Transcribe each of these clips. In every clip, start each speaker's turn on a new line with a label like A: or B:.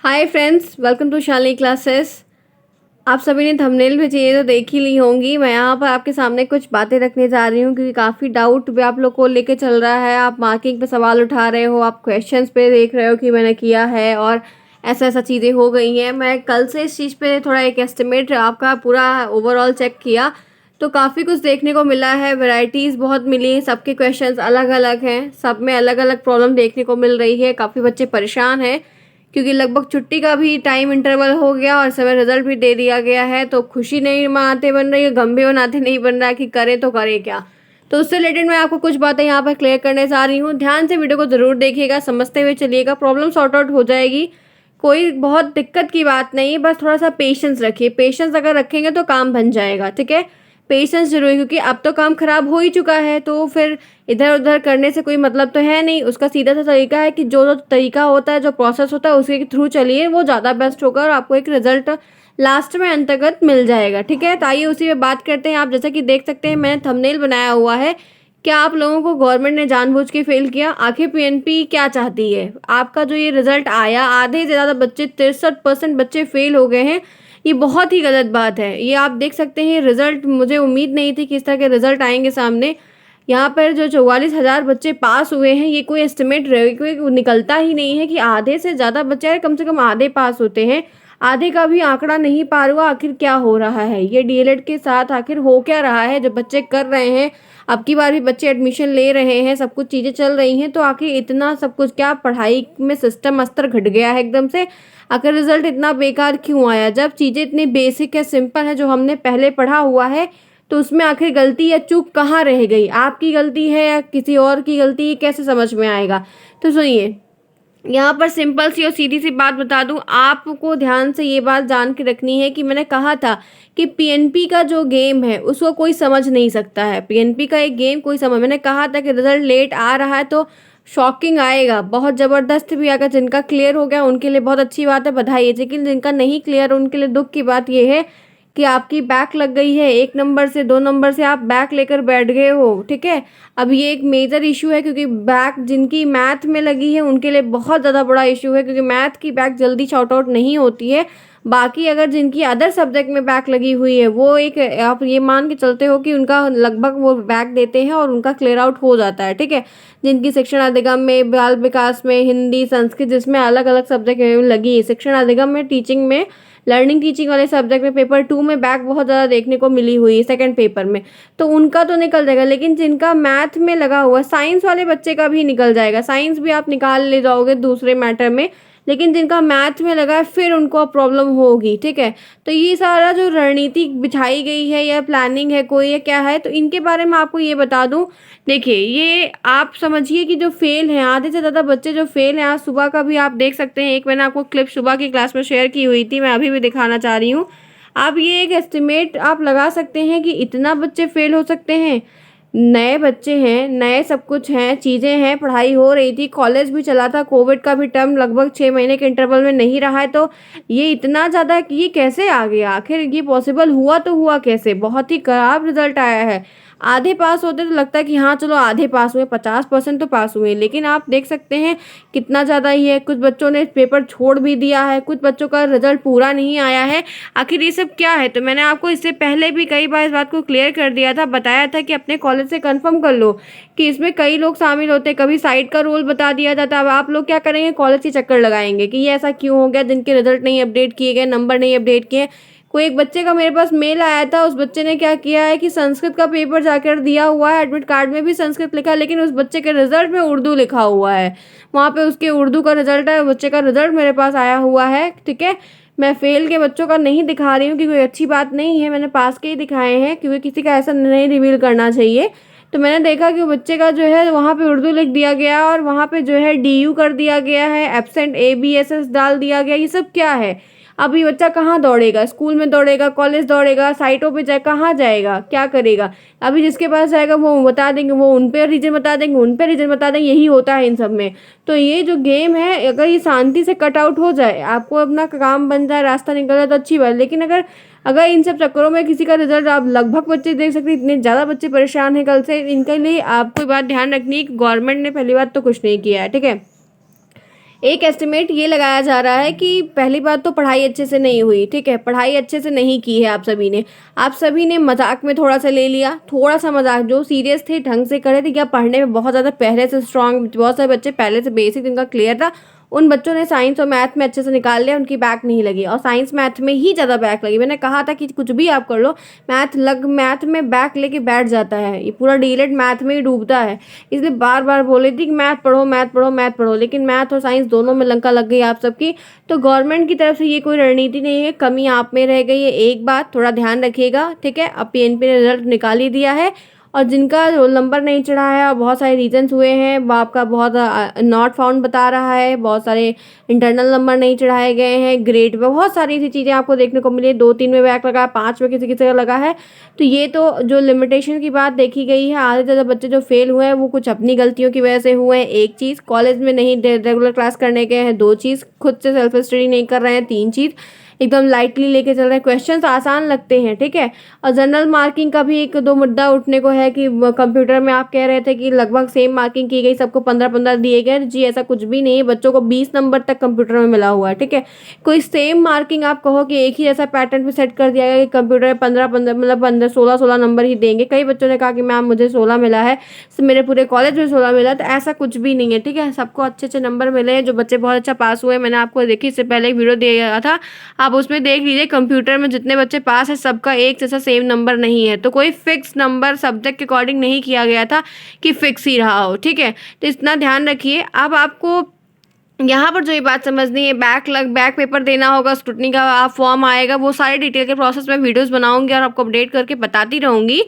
A: Hi friends, welcome to Shalini classes. आप सभी ने थंबनेल में चाहिए तो देख ही ली होंगी। मैं यहाँ पर आपके सामने कुछ बातें रखने जा रही हूँ क्योंकि काफ़ी डाउट भी आप लोग को लेके चल रहा है। आप मार्किंग पे सवाल उठा रहे हो, आप क्वेश्चंस पे देख रहे हो कि मैंने किया है और ऐसा ऐसा चीज़ें हो गई हैं। मैं कल से इस चीज़ पे थोड़ा एक एस्टिमेट आपका पूरा ओवरऑल चेक किया तो काफ़ी कुछ देखने को मिला है। वैरायटीज़ बहुत मिली, सबके क्वेश्चंस अलग अलग हैं, सब में अलग अलग प्रॉब्लम देखने को मिल रही है। काफ़ी बच्चे परेशान हैं क्योंकि लगभग छुट्टी का भी टाइम इंटरवल हो गया और समय रिजल्ट भी दे दिया गया है। तो खुशी नहीं मनाते बन रही है, गम भी मनाते नहीं बन रहा है कि करें तो करें क्या। तो उससे रिलेटेड मैं आपको कुछ बातें यहाँ पर क्लियर करने जा रही हूँ। ध्यान से वीडियो को ज़रूर देखिएगा, समझते हुए चलिएगा, प्रॉब्लम सॉर्ट आउट हो जाएगी। कोई बहुत दिक्कत की बात नहीं है, बस थोड़ा सा पेशेंस रखिए। पेशेंस अगर रखेंगे तो काम बन जाएगा, ठीक है। पेशेंस जरूरी, क्योंकि अब तो काम खराब हो ही चुका है तो फिर इधर उधर करने से कोई मतलब तो है नहीं। उसका सीधा सा तरीका है कि जो जो तरीका होता है, जो प्रोसेस होता है, उसके थ्रू चलिए, वो ज़्यादा बेस्ट होगा और आपको एक रिजल्ट लास्ट में अंतर्गत मिल जाएगा, ठीक है। तो आइए उसी में बात करते हैं। आप जैसा कि देख सकते हैं मैंने थंबनेल बनाया हुआ है। क्या आप लोगों को गवर्नमेंट ने जानबूझ के फेल किया? आखिर पीएनपी क्या चाहती है? आपका जो ये रिजल्ट आया, आधे से ज़्यादा बच्चे 63% बच्चे फेल हो गए हैं। ये बहुत ही गलत बात है। ये आप देख सकते हैं रिजल्ट, मुझे उम्मीद नहीं थी कि इस तरह के रिजल्ट आएंगे सामने। यहाँ पर जो 44,000 बच्चे पास हुए हैं, ये कोई एस्टिमेट कोई निकलता ही नहीं है कि आधे से ज़्यादा बच्चे, यार कम से कम आधे पास होते हैं। आधे का भी आंकड़ा नहीं पार हुआ। आखिर क्या हो रहा है ये डीएलएड के साथ? आखिर हो क्या रहा है? जो बच्चे कर रहे हैं, अब की बार भी बच्चे एडमिशन ले रहे हैं, सब कुछ चीज़ें चल रही हैं, तो आखिर इतना सब कुछ क्या पढ़ाई में सिस्टम स्तर घट गया है एकदम से? आखिर रिजल्ट इतना बेकार क्यों आया? जब चीज़ें इतनी बेसिक है, सिंपल है, जो हमने पहले पढ़ा हुआ है, तो उसमें आखिर गलती या चूक कहाँ रह गई? आपकी गलती है या किसी और की गलती? ये कैसे समझ में आएगा? तो सुनिए, यहाँ पर सिंपल सी और सीधी सी बात बता दूं, आपको ध्यान से ये बात जान के रखनी है कि मैंने कहा था कि पीएनपी का जो गेम है उसको कोई समझ नहीं सकता है। पीएनपी का एक गेम कोई समझ, मैंने कहा था कि रिजल्ट लेट आ रहा है तो शॉकिंग आएगा, बहुत ज़बरदस्त भी आएगा। जिनका क्लियर हो गया उनके लिए बहुत अच्छी बात है, बधाई है। लेकिन जिनका नहीं क्लियर, उनके लिए दुख की बात यह है कि आपकी बैक लग गई है। 1 नंबर से 2 नंबर से आप बैक लेकर बैठ गए हो, ठीक है। अब ये एक मेजर इशू है क्योंकि बैक जिनकी मैथ में लगी है उनके लिए बहुत ज़्यादा बड़ा इशू है, क्योंकि मैथ की बैक जल्दी शॉर्ट आउट नहीं होती है। बाकी अगर जिनकी अदर सब्जेक्ट में बैक लगी हुई है, वो एक आप ये मान के चलते हो कि उनका लगभग वो बैक देते हैं और उनका क्लियर आउट हो जाता है, ठीक है। जिनकी शिक्षण अधिगम में, बाल विकास में, हिंदी, संस्कृत, जिसमें अलग अलग सब्जेक्ट में लगी है। शिक्षण अधिगम में, टीचिंग में, लर्निंग टीचिंग वाले सब्जेक्ट में पेपर 2 में बैक बहुत ज़्यादा देखने को मिली हुई है सेकंड पेपर में, तो उनका तो निकल जाएगा। लेकिन जिनका मैथ में लगा हुआ, साइंस वाले बच्चे का भी निकल जाएगा, साइंस भी आप निकाल ले जाओगे दूसरे मैटर में, लेकिन जिनका मैथ में लगा है फिर उनको प्रॉब्लम होगी, ठीक है। तो ये सारा जो रणनीति बिछाई गई है या प्लानिंग है कोई या क्या है, तो इनके बारे में आपको ये बता दूं। देखिए, ये आप समझिए कि जो फेल हैं, आधे से ज़्यादा बच्चे जो फेल हैं, आज सुबह का भी आप देख सकते हैं। एक मैंने आपको क्लिप सुबह की क्लास में शेयर की हुई थी, मैं अभी भी दिखाना चाह रही हूँ। आप ये एक एस्टिमेट आप लगा सकते हैं कि इतना बच्चे फेल हो सकते हैं। नए बच्चे हैं, नए सब कुछ हैं, चीज़ें हैं, पढ़ाई हो रही थी, कॉलेज भी चला था, कोविड का भी टर्म लगभग 6 महीने के इंटरवल में नहीं रहा है, तो ये इतना ज़्यादा कि ये कैसे आ गया? आखिर ये पॉसिबल हुआ तो हुआ कैसे? बहुत ही खराब रिजल्ट आया है। आधे पास होते तो लगता है कि हाँ चलो आधे पास हुए, 50% तो पास हुए, लेकिन आप देख सकते हैं कितना ज़्यादा ही है। कुछ बच्चों ने पेपर छोड़ भी दिया है, कुछ बच्चों का रिजल्ट पूरा नहीं आया है। आखिर ये सब क्या है? तो मैंने आपको इससे पहले भी कई बार इस बात को क्लियर कर दिया था, बताया था कि अपने कॉलेज से कंफर्म कर लो कि इसमें कई लोग शामिल होते हैं। कभी साइट का रोल बता दिया जाता है। अब आप लोग क्या करेंगे? कॉलेज के चक्कर लगाएंगे कि ये ऐसा क्यों हो गया, जिनके रिजल्ट नहीं अपडेट किए गए, नंबर नहीं अपडेट किए। कोई एक बच्चे का मेरे पास मेल आया था, उस बच्चे ने क्या किया है कि संस्कृत का पेपर जाकर दिया हुआ है, एडमिट कार्ड में भी संस्कृत लिखा है, लेकिन उस बच्चे के रिजल्ट में उर्दू लिखा हुआ है। वहाँ पे उसके उर्दू का रिजल्ट है, बच्चे का रिजल्ट मेरे पास आया हुआ है, ठीक है। मैं फेल के बच्चों का नहीं दिखा रही हूँ कि कोई अच्छी बात नहीं है, मैंने पास के ही दिखाए हैं, क्योंकि किसी का ऐसा नहीं रिवील करना चाहिए। तो मैंने देखा कि वो बच्चे का जो है वहाँ पे उर्दू लिख दिया गया और वहाँ पे जो है डीयू कर दिया गया है, एब्सेंट एबीएसएस डाल दिया गया। ये सब क्या है? अभी बच्चा कहाँ दौड़ेगा? स्कूल में दौड़ेगा, कॉलेज दौड़ेगा, साइटों पे जाए, कहाँ जाएगा, क्या करेगा? अभी जिसके पास जाएगा वो बता देंगे, वो उन पे रीजन बता देंगे, उन पे रीजन बता देंगे, यही होता है इन सब में। तो ये जो गेम है, अगर ये शांति से कट आउट हो जाए, आपको अपना काम बन जाए, रास्ता निकल जाए तो अच्छी बात। लेकिन अगर अगर इन सब चक्करों में किसी का रिजल्ट, आप लगभग बच्चे देख सकते हैं, इतने ज़्यादा बच्चे परेशान हैं कल से, इनके लिए आपको बात ध्यान रखनी है कि गवर्नमेंट ने पहली बात तो कुछ नहीं किया है, ठीक है। एक एस्टिमेट ये लगाया जा रहा है कि पहली बात तो पढ़ाई अच्छे से नहीं हुई, ठीक है, पढ़ाई अच्छे से नहीं की है आप सभी ने मजाक में थोड़ा सा ले लिया, थोड़ा सा मजाक, जो सीरियस थे ढंग से करे थे, या पढ़ने में बहुत ज़्यादा पहले से स्ट्रांग, बहुत सारे बच्चे पहले से बेसिक इनका क्लियर था, उन बच्चों ने साइंस और मैथ में अच्छे से निकाल लिया, उनकी बैक नहीं लगी, और साइंस मैथ में ही ज़्यादा बैक लगी। मैंने कहा था कि कुछ भी आप कर लो, मैथ में बैक लेके बैठ जाता है, ये पूरा डीलेट मैथ में ही डूबता है। इसलिए बार बार बोले थी कि मैथ पढ़ो, मैथ पढ़ो, मैथ पढ़ो, लेकिन मैथ और साइंस दोनों में लंका लग गई आप सबकी। तो गवर्नमेंट की तरफ से ये कोई रणनीति नहीं है, कमी आप में रह गई है। एक बात थोड़ा ध्यान रखिएगा, ठीक है। अब पीएनपी ने रिजल्ट निकाल ही दिया है, और जिनका रोल नंबर नहीं चढ़ा है और बहुत सारे रीजंस हुए हैं, वो आपका बहुत नॉट फाउंड बता रहा है, बहुत सारे इंटरनल नंबर नहीं चढ़ाए गए हैं, ग्रेड पे बहुत सारी ऐसी चीज़ें आपको देखने को मिली है। 2-3 में बैक लगा है, 5 में किसी किसी का लगा है। तो ये तो जो लिमिटेशन की बात देखी गई है, आधे से ज़्यादा बच्चे जो फेल हुए हैं वो कुछ अपनी गलतियों की वजह से हुए हैं, एक चीज़, कॉलेज में नहीं रेगुलर क्लास करने गए हैं, 2 चीज़, खुद से सेल्फ स्टडी नहीं कर रहे हैं, 3 चीज़, एकदम लाइटली लेके चल रहे हैं, क्वेश्चंस आसान लगते हैं, ठीक है। और जनरल मार्किंग का भी 1-2 मुद्दा उठने को है कि कंप्यूटर में आप कह रहे थे कि लगभग सेम मार्किंग की गई, सबको 15-15 दिए गए। जी ऐसा कुछ भी नहीं है, बच्चों को 20 नंबर तक कंप्यूटर में मिला हुआ है, ठीक है। कोई सेम मार्किंग आप कहो कि एक ही ऐसा पैटर्न पे सेट कर दिया गया कि कंप्यूटर में 15-15 मतलब 16-16 नंबर ही देंगे। कई बच्चों ने कहा कि मैम मुझे 16 मिला है, मेरे पूरे कॉलेज में 16 मिला, तो ऐसा कुछ भी नहीं है, ठीक है। सबको अच्छे अच्छे नंबर मिले हैं, जो बच्चे बहुत अच्छा पास हुए। मैंने आपको देखिए इससे पहले एक वीडियो दिया गया था, आप उसमें देख लीजिए। कंप्यूटर में जितने बच्चे पास है सबका एक जैसा सेम नंबर नहीं है, तो कोई फिक्स नंबर सब्जेक्ट के अकॉर्डिंग नहीं किया गया था कि फिक्स ही रहा हो, ठीक है। तो इतना ध्यान रखिए। अब आपको यहाँ पर जो ये बात समझनी है, बैक पेपर देना होगा, स्क्रूटनी का आप फॉर्म आएगा, वो सारे डिटेल के प्रोसेस में वीडियोस बनाऊंगी और आपको अपडेट करके बताती रहूंगी।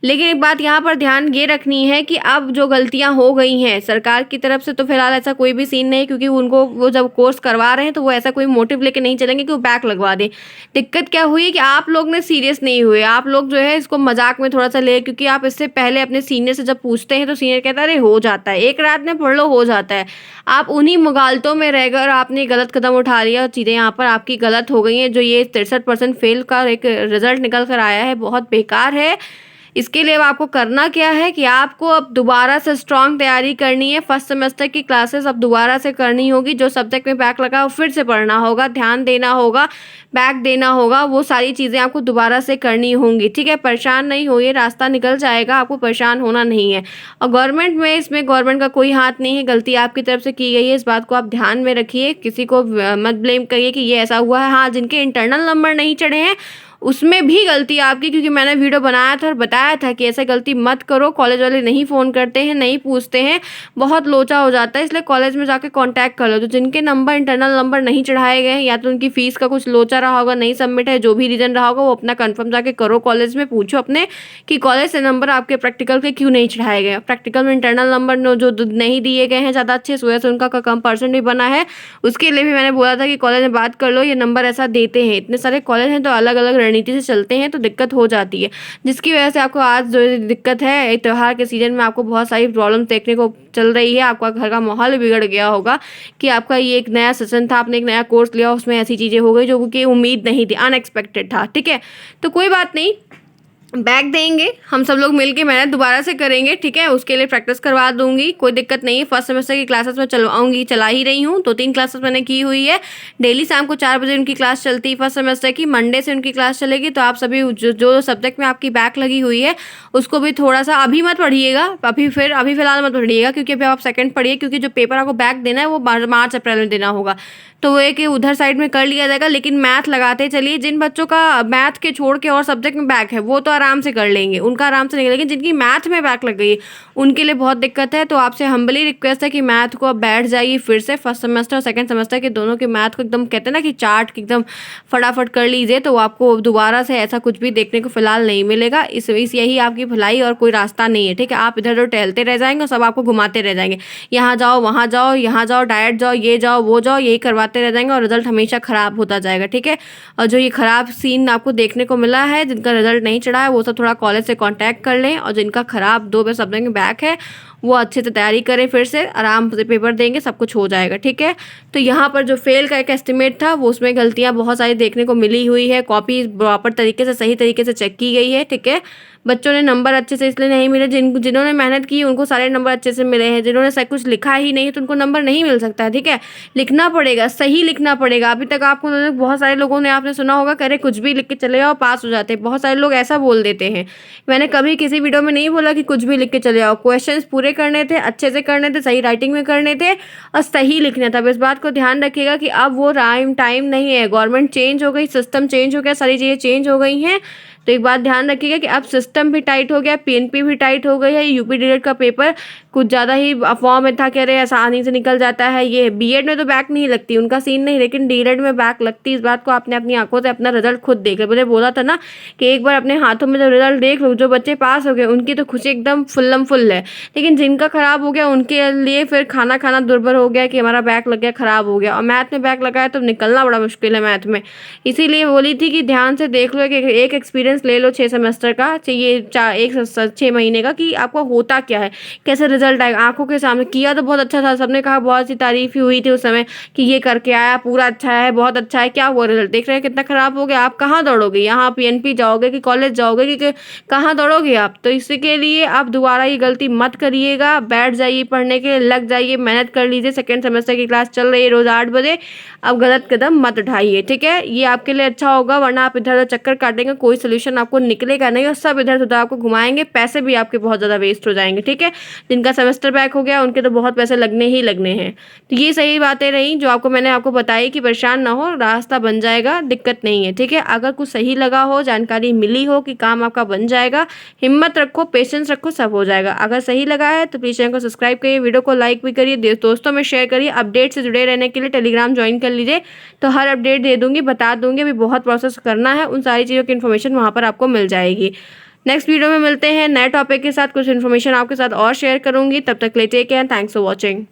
A: लेकिन एक बात यहाँ पर ध्यान ये रखनी है कि अब जो गलतियाँ हो गई हैं सरकार की तरफ से, तो फिलहाल ऐसा कोई भी सीन नहीं, क्योंकि उनको वो जब कोर्स करवा रहे हैं तो वो ऐसा कोई मोटिव लेके नहीं चलेंगे कि वो बैक लगवा दें। दिक्कत क्या हुई कि आप लोग ने सीरियस नहीं हुए, आप लोग जो है इसको मजाक में थोड़ा सा ले, क्योंकि आप इससे पहले अपने सीनियर से जब पूछते हैं तो सीनियर कहता है अरे हो जाता है, एक रात में पढ़ लो हो जाता है। आप उन्हीं मुगालतों में रहकर आपने गलत कदम उठा लिया और चीज़ें यहाँ पर आपकी गलत हो गई हैं। जो ये 63% फेल का एक रिजल्ट निकल कर आया है, बहुत बेकार है। इसके लिए अब आपको करना क्या है कि आपको अब दोबारा से स्ट्रांग तैयारी करनी है। फर्स्ट सेमेस्टर की क्लासेस अब दोबारा से करनी होगी, जो सब्जेक्ट में बैक लगा वो फिर से पढ़ना होगा, ध्यान देना होगा, बैक देना होगा, वो सारी चीज़ें आपको दोबारा से करनी होंगी, ठीक है। परेशान नहीं होइए, रास्ता निकल जाएगा, आपको परेशान होना नहीं है। और गवर्नमेंट में, इसमें गवर्नमेंट का कोई हाथ नहीं है, गलती आपकी तरफ से की गई है, इस बात को आप ध्यान में रखिए। किसी को मत ब्लेम करिए कि ये ऐसा हुआ है। हाँ, जिनके इंटरनल नंबर नहीं चढ़े हैं उसमें भी गलती आपकी, क्योंकि मैंने वीडियो बनाया था और बताया था कि ऐसा गलती मत करो। कॉलेज वाले नहीं फ़ोन करते हैं, नहीं पूछते हैं, बहुत लोचा हो जाता है, इसलिए कॉलेज में जाके कांटेक्ट कर लो। तो जिनके नंबर इंटरनल नंबर नहीं चढ़ाए गए हैं, या तो उनकी फ़ीस का कुछ लोचा रहा होगा, नहीं सबमिट है, जो भी रीज़न रहा होगा, वो अपना कन्फर्म जाके करो। कॉलेज में पूछो अपने कि कॉलेज से नंबर आपके प्रैक्टिकल के क्यों नहीं चढ़ाए गए। प्रैक्टिकल में इंटरनल नंबर जो नहीं दिए गए हैं ज़्यादा अच्छे, इस वजह से उनका कम परसेंट भी बना है। उसके लिए भी मैंने बोला था कि कॉलेज में बात कर लो, ये नंबर ऐसा देते हैं। इतने सारे कॉलेज हैं तो अलग अलग रणनीति से चलते हैं, तो दिक्कत हो जाती है, जिसकी वजह से आपको आज जो दिक्कत है, एक त्यौहार के सीजन में आपको बहुत सारी प्रॉब्लम देखने को चल रही है। आपका घर का माहौल बिगड़ गया होगा कि आपका ये एक नया सेशन था, आपने एक नया कोर्स लिया, उसमें ऐसी चीज़ें हो गई जो कि उम्मीद नहीं थी, अनएक्सपेक्टेड था, ठीक है। तो कोई बात नहीं, बैक देंगे हम सब लोग मिलके, मेहनत दोबारा से करेंगे, ठीक है। उसके लिए प्रैक्टिस करवा दूंगी, कोई दिक्कत नहीं है। फर्स्ट सेमेस्टर की क्लासेस में चलवाऊंगी, चला ही रही हूँ, 2-3 क्लासेस मैंने की हुई है। डेली शाम को 4 बजे उनकी क्लास चलती है फर्स्ट सेमेस्टर की, मंडे से उनकी क्लास चलेगी। तो आप सभी जो सब्जेक्ट में आपकी बैक लगी हुई है उसको भी थोड़ा सा अभी मत पढ़िएगा, अभी फिलहाल मत पढ़िएगा, क्योंकि अभी आप सेकंड पढ़िए, क्योंकि जो पेपर आपको बैक देना है वो मार्च अप्रैल में देना होगा, तो वो एक उधर साइड में कर लिया जाएगा। लेकिन मैथ लगाते चलिए। जिन बच्चों का मैथ के छोड़ के और सब्जेक्ट में बैक है वो तो आराम से कर लेंगे, उनका आराम से निकलेगा, लेकिन जिनकी मैथ में बैक लग गई है उनके लिए बहुत दिक्कत है। तो आपसे हम्बली रिक्वेस्ट है कि मैथ को अब बैठ जाइए फिर से, फर्स्ट सेमेस्टर और सेकंड सेमेस्टर के दोनों के मैथ को एकदम कहते हैं ना कि चार्ट एकदम फटाफट कर लीजिए, तो आपको दोबारा से ऐसा कुछ भी देखने को फिलहाल नहीं मिलेगा। इस यही आपकी भलाई और कोई रास्ता नहीं है, ठीक है। आप इधर उधर टहलते रह जाएंगे और सब आपको घुमाते रह जाएंगे, यहाँ जाओ वहाँ जाओ, यहाँ जाओ डायट जाओ, ये जाओ वो जाओ, यही करवाते रह जाएंगे और रिजल्ट हमेशा खराब होता जाएगा, ठीक है। और जो ये खराब सीन आपको देखने को मिला है, जिनका रिजल्ट नहीं चढ़ा है वो सब थोड़ा कॉलेज से कांटेक्ट कर लें, और जिनका खराब 2 सब्जेक्ट में बैक है वो अच्छे से तैयारी करें, फिर से आराम से पेपर देंगे, सब कुछ हो जाएगा, ठीक है। तो यहाँ पर जो फेल का एक एस्टिमेट था वो उसमें गलतियाँ बहुत सारी देखने को मिली हुई है, कॉपी प्रॉपर तरीके से सही तरीके से चेक की गई है, ठीक है। बच्चों ने नंबर अच्छे से इसलिए नहीं मिले, जिन्होंने मेहनत की उनको सारे नंबर अच्छे से मिले हैं, जिन्होंने सब कुछ लिखा ही नहीं तो उनको नंबर नहीं मिल सकता है। ठीक है, लिखना पड़ेगा, सही लिखना पड़ेगा। अभी तक आपको बहुत सारे लोगों ने आपने सुना होगा, करे कुछ भी लिख के चले जाओ पास हो जाते हैं। बहुत सारे लोग ऐसा बोल देते हैं। मैंने कभी किसी वीडियो में नहीं बोला कि कुछ भी लिख के चले जाओ। क्वेश्चंस पूरे करने थे, अच्छे से करने थे, सही राइटिंग में करने थे और सही लिखना था। अब इस बात को ध्यान रखिएगा कि अब वो टाइम नहीं है। गवर्नमेंट चेंज हो गई, सिस्टम चेंज हो गया, सारी चीज़ें चेंज हो गई हैं। तो एक बात ध्यान रखिएगा कि अब सिस्टम भी टाइट हो गया, पीएनपी भी टाइट हो गई है। यूपी डीएड का पेपर कुछ ज़्यादा ही अफवाह में था, कह रहे आसानी से निकल जाता है। ये बीएड में तो बैक नहीं लगती, उनका सीन नहीं, लेकिन डीएड में बैक लगती। इस बात को आपने अपनी आंखों से अपना रिजल्ट खुद देख लो। मैंने बोला था ना कि एक बार अपने हाथों में जब रिजल्ट देख लो, जो बच्चे पास हो गए उनकी तो खुशी एकदम फुल्लम फुल है, लेकिन जिनका खराब हो गया उनके लिए फिर खाना खाना दुर्भर हो गया कि हमारा बैक लग गया, खराब हो गया। और मैथ में बैक लगा है तो निकलना बड़ा मुश्किल है मैथ में। इसीलिए बोली थी कि ध्यान से देख लो, कि एक एक्सपीरियंस ले लो 6 सेमेस्टर का, चाहिए 6 महीने का, कि आपको होता क्या है, कैसे रिजल्ट आएगा। आंखों के सामने किया तो बहुत अच्छा था, सबने कहा, बहुत सी तारीफ ही हुई थी उस समय कि ये करके आया, पूरा अच्छा है, बहुत अच्छा है। क्या हुआ रिजल्ट देख रहे हैं कितना खराब हो गया। आप कहाँ दौड़ोगे, यहाँ पीएनपी जाओगे कि कॉलेज जाओगे कि कहाँ दौड़ोगे आप। तो इसके लिए आप दोबारा ये गलती मत करिएगा। बैठ जाइए पढ़ने के, लग जाइए, मेहनत कर लीजिए। सेकेंड सेमेस्टर की क्लास चल रही है रोज 8 बजे। अब गलत कदम मत उठाइए, ठीक है, ये आपके लिए अच्छा होगा। वरना आप इधर उधर चक्कर काटेंगे, कोई सोल्यूशन आपको निकलेगा नहीं और सब इधर उधर आपको घुमाएंगे, पैसे भी आपके बहुत ज़्यादा वेस्ट हो जाएंगे। ठीक है, जिनका सेमेस्टर बैक हो गया उनके तो बहुत पैसे लगने ही लगने हैं। तो ये सही बातें रही जो मैंने आपको बताई कि परेशान ना हो, रास्ता बन जाएगा, दिक्कत नहीं है। ठीक है, अगर कुछ सही लगा हो, जानकारी मिली हो कि काम आपका बन जाएगा, हिम्मत रखो, पेशेंस रखो, सब हो जाएगा। अगर सही लगा है तो प्लीज़ चैनल को सब्सक्राइब करिए, वीडियो को लाइक भी करिए, दोस्तों में शेयर करिए। अपडेट से जुड़े रहने के लिए टेलीग्राम ज्वाइन कर लीजिए, तो हर अपडेट दे दूंगी, बता दूंगी। अभी बहुत प्रोसेस करना है, उन सारी चीज़ों की इन्फॉर्मेशन वहाँ पर आपको मिल जाएगी। नेक्स्ट वीडियो में मिलते हैं नए टॉपिक के साथ, कुछ इन्फॉर्मेशन आपके साथ और शेयर करूंगी। तब तक लेते हैं, थैंक्स फॉर वॉचिंग।